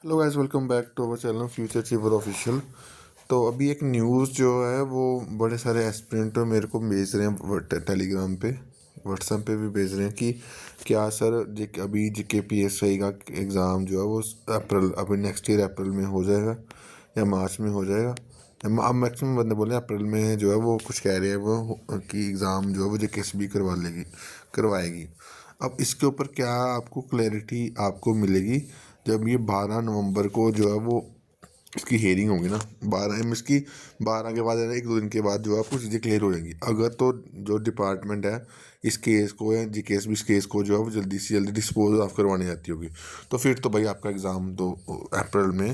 Hello guys, welcome back to our channel Future Achiever Official. तो अभी एक news जो है वो बड़े सारे एस्पिरेंट मेरे को भेज रहे हैं टेलीग्राम पे, व्हाट्सएप पे भी भेज रहे हैं कि क्या सर अभी JKPSI का एग्ज़ाम जो है वो अप्रैल अभी नेक्स्ट ईयर अप्रैल में हो जाएगा या मार्च में हो जाएगा। अब मैक्सिमम बंदे बोले अप्रैल में जो है वो कुछ कह रहे हैं वो कि एग्ज़ाम जो है वो JKSB करवाएगी। अब इसके ऊपर क्या आपको क्लैरिटी आपको मिलेगी जब ये 12 नवंबर को जो है वो इसकी हेयरिंग होगी ना। 12 इसकी 12 के बाद है ना, 1-2 दिन के बाद जो है आपको चीज़ें क्लियर हो जाएंगी। अगर तो जो डिपार्टमेंट है इस केस को या JKSB इस केस को जो है वो जल्दी से जल्दी डिस्पोज ऑफ करवाने जाती होगी, तो फिर तो भाई आपका एग्ज़ाम तो अप्रैल में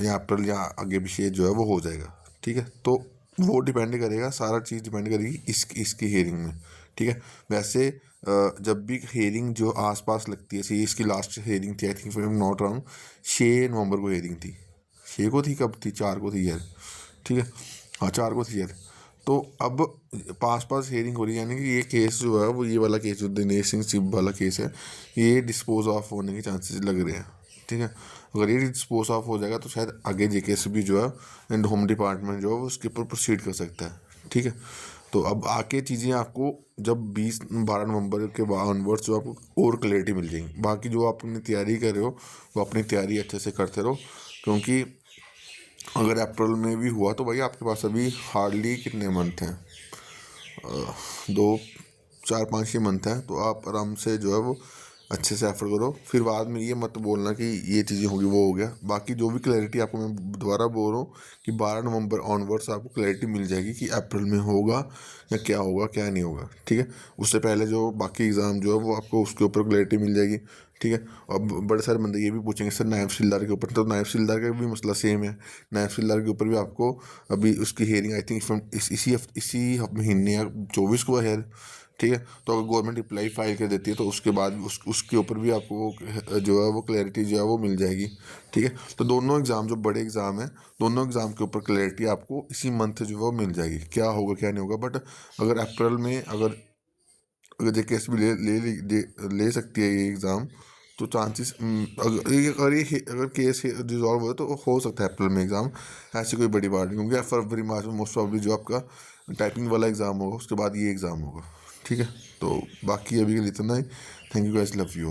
या अप्रैल या आगे पीछे जो है वो हो जाएगा। ठीक है, तो वो डिपेंड करेगा, सारा चीज़ डिपेंड करेगी इसकी हेयरिंग में। ठीक है, वैसे जब भी हेयरिंग जो आसपास लगती है, सी इसकी लास्ट हेयरिंग थी आई थिंक, फिर नॉट रॉन्ग 6 नवंबर को हेयरिंग थी। 6 को थी, कब थी, 4 को थी यार। ठीक है, हाँ 4 को थी यार। तो अब पास पास हेयरिंग हो रही है, यानी कि ये केस जो है वो ये वाला केस जो दिनेश सिंह सिब्बल वाला केस है, ये डिस्पोज ऑफ होने के चांसेस लग रहे हैं। ठीक है, अगर ये डिस्पोज ऑफ हो जाएगा तो शायद आगे JKSB जो है एंड होम डिपार्टमेंट जो है वो उसके ऊपर प्रोसीड कर सकता है। ठीक है, तो अब आके चीज़ें आपको जब 12 नवंबर के बाद ऑनवर्ड्स जो आपको और क्लैरिटी मिल जाएगी। बाकी जो आप अपनी तैयारी कर रहे हो वो अपनी तैयारी अच्छे से करते रहो, क्योंकि अगर अप्रैल में भी हुआ तो भाई आपके पास अभी हार्डली कितने मंथ हैं, 2 4 5 6 मंथ हैं, तो आप आराम से जो है वो अच्छे से एफर्ट करो। फिर बाद में ये मत बोलना कि ये चीज़ें होगी वो हो गया। बाकी जो भी क्लैरिटी आपको मैं दोबारा बोल रहा हूँ कि 12 नवंबर ऑनवर्ड्स आपको क्लैरिटी मिल जाएगी कि अप्रैल में होगा या क्या होगा क्या नहीं होगा। ठीक है, उससे पहले जो बाकी एग्ज़ाम जो है वो आपको उसके ऊपर क्लैरिटी मिल जाएगी। ठीक है, अब बड़े सारे बंदे ये भी पूछेंगे सर नायब सिलदार के ऊपर, तो नायब सिलदार का भी मसला सेम है। नायब सिलदार के ऊपर भी आपको अभी उसकी हेयरिंग आई थिंक इसी महीने या 24 को है। ठीक है, तो अगर गवर्नमेंट अप्लाई फाइल कर देती है तो उसके बाद उसके ऊपर भी आपको जो है वो क्लैरिटी जो है वो मिल जाएगी। ठीक है, तो दोनों एग्ज़ाम जो बड़े एग्ज़ाम हैं, दोनों एग्ज़ाम के ऊपर क्लैरिटी आपको इसी मंथ जो है वो मिल जाएगी, क्या होगा क्या नहीं होगा। बट अगर अप्रैल में अगर अगर JKSB ले सकती है ये एग्ज़ाम, तो चांसेस अगर केस रिजॉल्व हो तो हो सकता है अप्रैल में एग्ज़ाम। ऐसी कोई बड़ी बात नहीं, क्योंकि फरवरी मार्च में मोस्ट प्रॉब्ली जो आपका टाइपिंग वाला एग्ज़ाम होगा उसके बाद ये एग्ज़ाम होगा। ठीक है, तो बाकी अभी के लिए इतना ही। Thank you guys, love you.